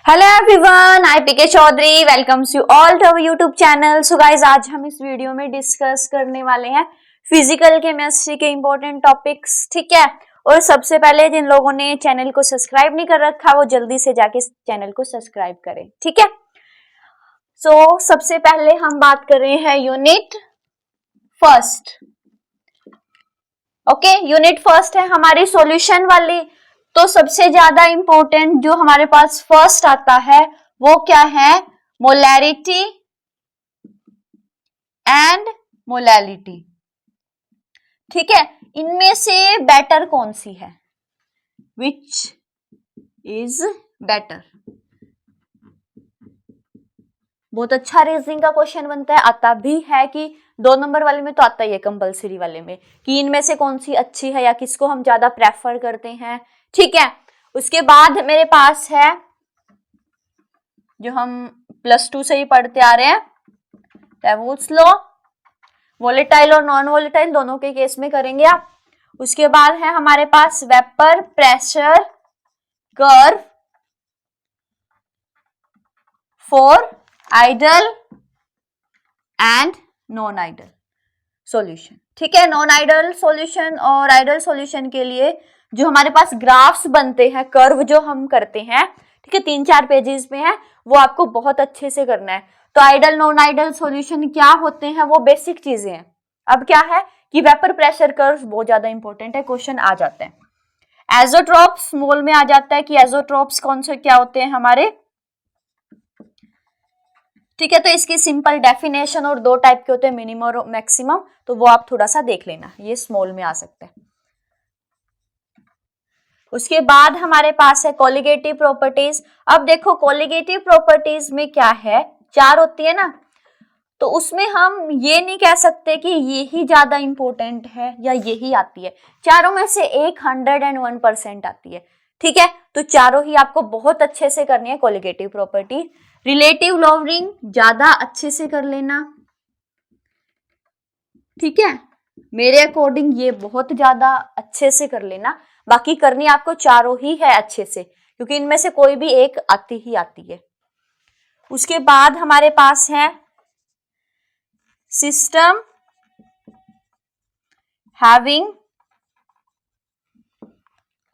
Hello everyone, I P K Chaudhary welcomes you all to our YouTube channel. So guys, आज हम इस video में discuss करने वाले हैं फिजिकल केमिस्ट्री के इंपॉर्टेंट टॉपिक्स, ठीक है। और सबसे पहले जिन लोगों ने चैनल को सब्सक्राइब नहीं कर रखा वो जल्दी से जाके चैनल को सब्सक्राइब करें, ठीक है। सो सबसे पहले हम बात कर रहे हैं unit first. Okay, unit first है हमारी सॉल्यूशन वाली। तो सबसे ज्यादा इंपॉर्टेंट जो हमारे पास फर्स्ट आता है वो क्या है? मोलैरिटी एंड मोलैलिटी, ठीक है। इनमें से बेटर कौन सी है? Which is better? बहुत अच्छा रीजनिंग का क्वेश्चन बनता है, आता भी है कि 2 नंबर वाले में तो आता ही है कंपलसरी वाले में कि इनमें से कौन सी अच्छी है या किसको हम ज्यादा प्रेफर करते हैं, ठीक है। उसके बाद मेरे पास है जो हम +2 से ही पढ़ते आ रहे हैं, डेवुल्स लॉ। वोलेटाइल और नॉन वोलेटाइल दोनों के केस में करेंगे आप। उसके बाद है हमारे पास vapour pressure curve for ideal and non ideal solution, ठीक है। नॉन आइडल सॉल्यूशन और आइडल सॉल्यूशन के लिए जो हमारे पास ग्राफ्स बनते हैं, कर्व जो हम करते हैं, ठीक है, 3-4 पेजेस में है, वो आपको बहुत अच्छे से करना है। तो आइडल नॉन आइडल सॉल्यूशन क्या होते हैं, वो बेसिक चीजें हैं। अब क्या है कि वेपर प्रेशर कर्व बहुत ज्यादा इंपॉर्टेंट है, क्वेश्चन आ जाते हैं। एजोट्रॉप्स मोल में आ जाता है कि एजोट्रॉप्स कौन से क्या होते हैं हमारे, ठीक है। तो इसकी सिंपल डेफिनेशन और 2 टाइप के होते हैं, मिनिमम और मैक्सिमम, तो वो आप थोड़ा सा देख लेना, ये स्मॉल में आ सकता है। उसके बाद हमारे पास है कोलिगेटिव प्रॉपर्टीज। अब देखो कोलिगेटिव प्रॉपर्टीज में क्या है, 4 होती है ना, तो उसमें हम ये नहीं कह सकते कि ये ही ज्यादा इंपॉर्टेंट है या यही आती है, चारों में से एक 101% आती है, ठीक है। तो चारों ही आपको बहुत अच्छे से करनी है कोलिगेटिव प्रॉपर्टी। रिलेटिव लॉवरिंग ज्यादा अच्छे से कर लेना, ठीक है। मेरे अकॉर्डिंग ये बहुत ज्यादा अच्छे से कर लेना, बाकी करनी आपको चारों ही है अच्छे से, क्योंकि इनमें से कोई भी एक आती ही आती है। उसके बाद हमारे पास है सिस्टम हैविंग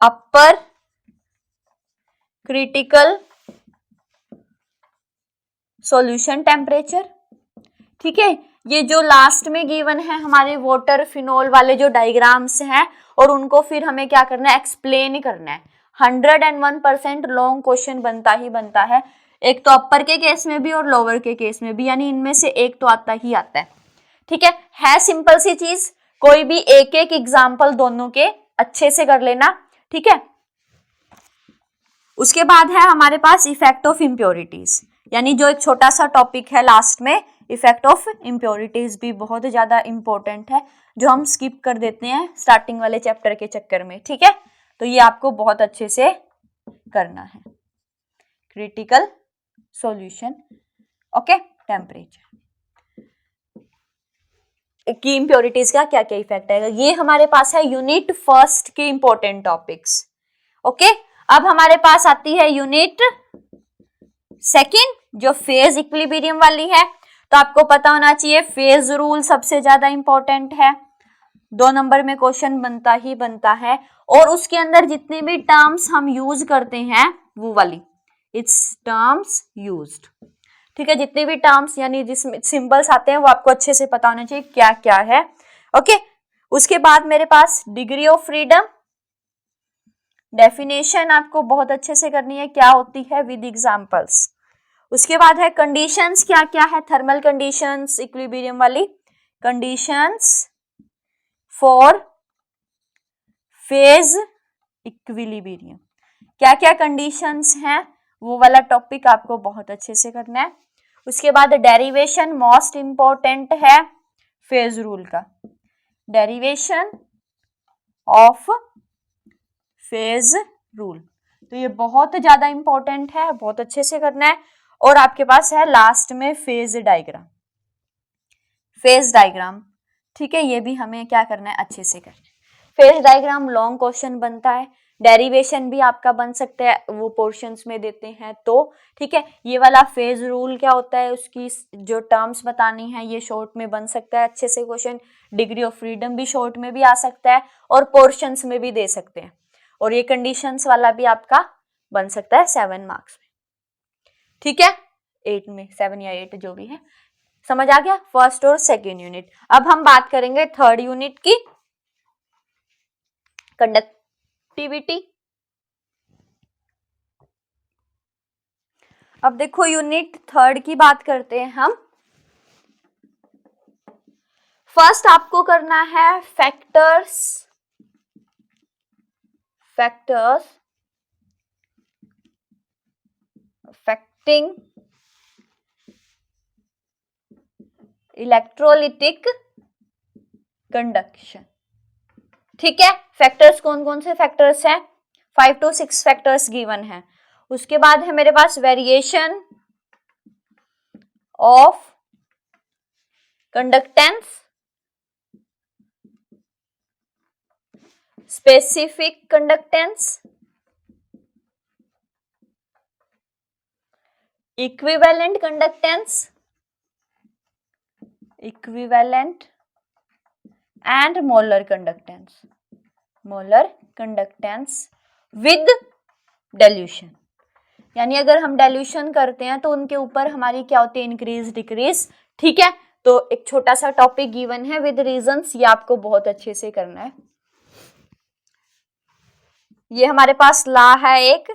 अपर क्रिटिकल सॉल्यूशन टेम्परेचर, ठीक है। ये जो लास्ट में गिवन है हमारे वाटर फिनोल वाले जो डायग्राम्स हैं, और उनको फिर हमें क्या करना है, एक्सप्लेन करना है। 101% लॉन्ग क्वेश्चन बनता ही बनता है, एक तो अपर के केस में भी और लोअर के केस में भी, यानी इनमें से एक तो आता ही आता है, ठीक है सिंपल सी चीज, कोई भी एक एक एग्जाम्पल दोनों के अच्छे से कर लेना, ठीक है। उसके बाद है हमारे पास इफेक्ट ऑफ इम्प्योरिटीज, यानी जो एक छोटा सा टॉपिक है लास्ट में, इफेक्ट ऑफ इम्प्योरिटीज भी बहुत ज्यादा इंपॉर्टेंट है, जो हम स्किप कर देते हैं स्टार्टिंग वाले चैप्टर के चक्कर में, ठीक है। तो ये आपको बहुत अच्छे से करना है। क्रिटिकल सॉल्यूशन, ओके, टेम्परेचर की इम्प्योरिटीज का क्या क्या इफेक्ट आएगा, ये हमारे पास है यूनिट फर्स्ट के इंपॉर्टेंट टॉपिक्स, ओके। अब हमारे पास आती है यूनिट सेकंड, जो फेज इक्विलिब्रियम वाली है। तो आपको पता होना चाहिए फेज रूल सबसे ज्यादा इंपॉर्टेंट है, 2 नंबर में क्वेश्चन बनता ही बनता है, और उसके अंदर जितने भी टर्म्स हम यूज करते हैं वो वाली, इट्स टर्म्स यूज्ड, ठीक है। जितने भी टर्म्स यानी जिसमें सिंबल्स आते हैं वो आपको अच्छे से पता होना चाहिए क्या क्या है, ओके। उसके बाद मेरे पास डिग्री ऑफ फ्रीडम, डेफिनेशन आपको बहुत अच्छे से करनी है, क्या होती है विद एग्जांपल्स। उसके बाद है कंडीशंस, क्या क्या है, थर्मल कंडीशंस इक्विलिब्रियम वाली, कंडीशंस फॉर फेज इक्विलिब्रियम, क्या क्या कंडीशंस हैं, वो वाला टॉपिक आपको बहुत अच्छे से करना है। उसके बाद डेरिवेशन मोस्ट इंपॉर्टेंट है फेज रूल का, डेरिवेशन ऑफ फेज रूल, तो ये बहुत ज्यादा इंपॉर्टेंट है, बहुत अच्छे से करना है। और आपके पास है लास्ट में फेज डायग्राम, फेज डायग्राम, ठीक है, ये भी हमें क्या करना है, अच्छे से करना है। फेज डायग्राम लॉन्ग क्वेश्चन बनता है, डेरिवेशन भी आपका बन सकता है, वो पोर्शंस में देते हैं तो ठीक है। ये वाला फेज रूल क्या होता है, उसकी जो टर्म्स बतानी है ये शॉर्ट में बन सकता है अच्छे से क्वेश्चन। डिग्री ऑफ फ्रीडम भी शॉर्ट में भी आ सकता है और पोर्शंस में भी दे सकते हैं, और ये कंडीशंस वाला भी आपका बन सकता है 7 मार्क्स में, ठीक है। 8 में, 7 या 8 जो भी है, समझ आ गया फर्स्ट और सेकेंड यूनिट। अब हम बात करेंगे थर्ड यूनिट की, कंडक्टिविटी। अब देखो यूनिट थर्ड की बात करते हैं हम। फर्स्ट आपको करना है फैक्टर्स अफेक्टिंग इलेक्ट्रोलिटिक कंडक्शन, ठीक है। फैक्टर्स कौन कौन से फैक्टर्स हैं, 5 to 6 फैक्टर्स गिवन है। उसके बाद है मेरे पास variation of conductance, specific conductance, equivalent conductance and molar conductance with dilution. यानी अगर हम डाइल्यूशन करते हैं तो उनके ऊपर हमारी क्या होती है, इंक्रीज डिक्रीज, ठीक है। तो एक छोटा सा टॉपिक गिवन है विद रीजंस, ये आपको बहुत अच्छे से करना है। ये हमारे पास लॉ है एक,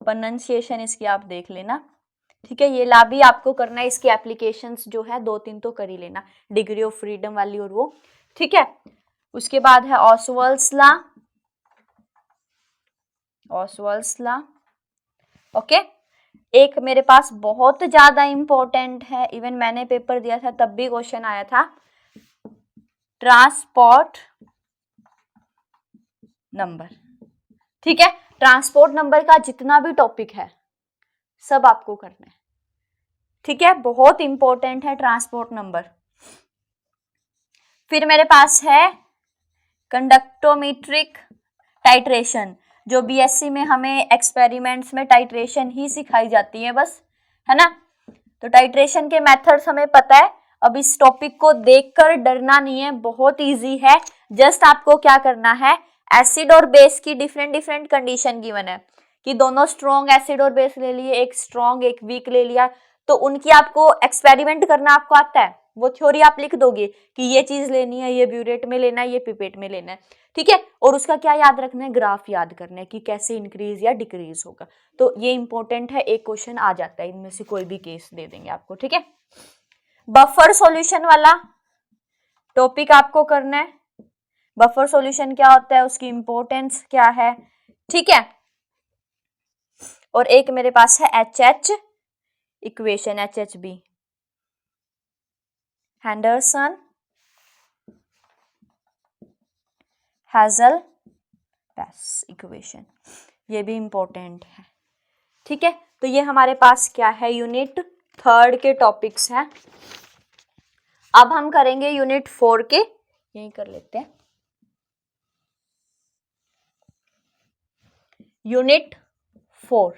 प्रोनाउंसिएशन इसकी आप देख लेना, ठीक है। ये लॉ भी आपको करना है, इसकी एप्लीकेशंस जो है 2-3 तो कर ही लेना, डिग्री ऑफ फ्रीडम वाली और वो, ठीक है। उसके बाद है ऑसवाल्ड्स लॉ, ओके। एक मेरे पास बहुत ज्यादा इंपॉर्टेंट है, इवन मैंने पेपर दिया था तब भी क्वेश्चन आया था, ट्रांसपोर्ट नंबर, ठीक है। ट्रांसपोर्ट नंबर का जितना भी टॉपिक है सब आपको करना है, ठीक है। बहुत इंपॉर्टेंट है ट्रांसपोर्ट नंबर। फिर मेरे पास है कंडक्टोमेट्रिक टाइट्रेशन, जो बीएससी में हमें एक्सपेरिमेंट्स में टाइट्रेशन ही सिखाई जाती है बस, है ना। तो टाइट्रेशन के मेथड्स हमें पता है। अब इस टॉपिक को देखकर डरना नहीं है, बहुत इजी है। जस्ट आपको क्या करना है, एसिड और बेस की डिफरेंट कंडीशन गिवन है कि दोनों स्ट्रॉन्ग एसिड और बेस ले लिए, एक स्ट्रॉन्ग एक वीक ले लिया, तो उनकी आपको एक्सपेरिमेंट करना आपको आता है, वो थ्योरी आप लिख दोगे कि ये चीज लेनी है, ये ब्यूरेट में लेना है, ये पिपेट में लेना है, ठीक है। और उसका क्या याद रखना है, ग्राफ याद करना है कि कैसे इंक्रीज या डिक्रीज होगा। तो ये इंपॉर्टेंट है, एक क्वेश्चन आ जाता है, इनमें से कोई भी केस दे देंगे आपको, ठीक है। बफर सॉल्यूशन वाला टॉपिक आपको करना है, बफर सॉल्यूशन क्या होता है, उसकी इंपॉर्टेंस क्या है, ठीक है। और एक मेरे पास है HH equation, HHB, Henderson Hasselbalch equation, ये भी इंपॉर्टेंट है, ठीक है। तो ये हमारे पास क्या है, यूनिट थर्ड के टॉपिक्स हैं। अब हम करेंगे यूनिट 4 के, यही कर लेते हैं, यूनिट 4।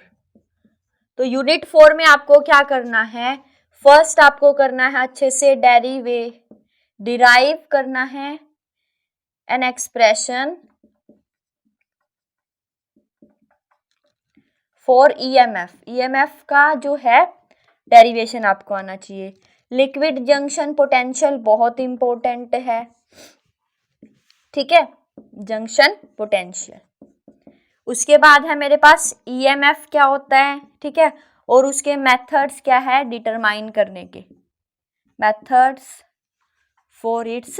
तो यूनिट 4 में आपको क्या करना है, फर्स्ट आपको करना है अच्छे से डिराइव करना है एन एक्सप्रेशन फॉर ईएमएफ का जो है डेरिवेशन आपको आना चाहिए। लिक्विड जंक्शन पोटेंशियल बहुत इंपॉर्टेंट है, ठीक है, जंक्शन पोटेंशियल। उसके बाद है मेरे पास ईएमएफ क्या होता है, ठीक है, और उसके मेथड्स क्या है डिटरमाइन करने के, मेथड्स फॉर इट्स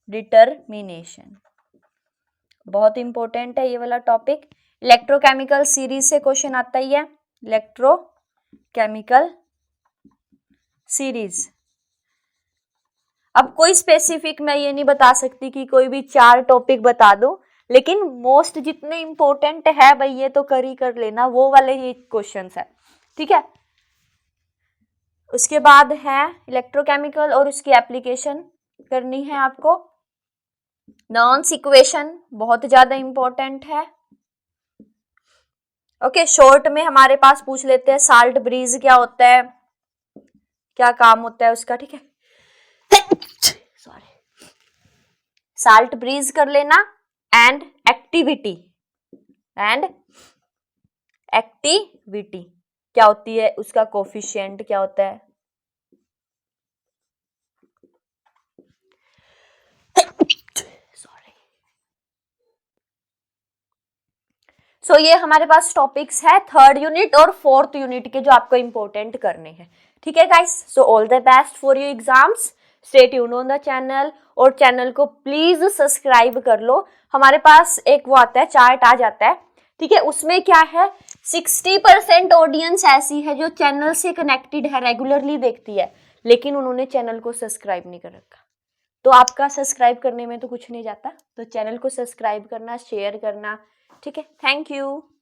डिटरमिनेशन, बहुत इंपॉर्टेंट है ये वाला टॉपिक। इलेक्ट्रोकेमिकल सीरीज से क्वेश्चन आता ही है, इलेक्ट्रोकेमिकल सीरीज। अब कोई स्पेसिफिक मैं ये नहीं बता सकती कि कोई भी 4 टॉपिक बता दो, लेकिन मोस्ट जितने इंपॉर्टेंट है भाई ये तो कर ही कर लेना, वो वाले ये क्वेश्चंस है, ठीक है। उसके बाद है इलेक्ट्रोकेमिकल और उसकी एप्लीकेशन करनी है आपको। नॉन्स इक्वेशन बहुत ज्यादा इंपॉर्टेंट है। ओके, शॉर्ट में हमारे पास पूछ लेते हैं साल्ट ब्रीज क्या होता है, क्या काम होता है उसका, ठीक है। सॉरी, साल्ट ब्रीज कर लेना। एंड एक्टिविटी क्या होती है, उसका कोफिशिएंट क्या होता है। सो ये हमारे पास टॉपिक्स है थर्ड यूनिट और फोर्थ यूनिट के जो आपको इंपॉर्टेंट करने हैं, ठीक है guys. So all the best for your exams, stay tuned on the channel, और चैनल को प्लीज सब्सक्राइब कर लो। हमारे पास एक वो आता है, चार्ट आ जाता है, ठीक है। उसमें क्या है, 60% ऑडियंस ऐसी है जो चैनल से कनेक्टेड है, रेगुलरली देखती है, लेकिन उन्होंने चैनल को सब्सक्राइब नहीं कर रखा। तो आपका सब्सक्राइब करने में तो कुछ नहीं जाता, तो चैनल को सब्सक्राइब करना, शेयर करना, ठीक है। Thank you.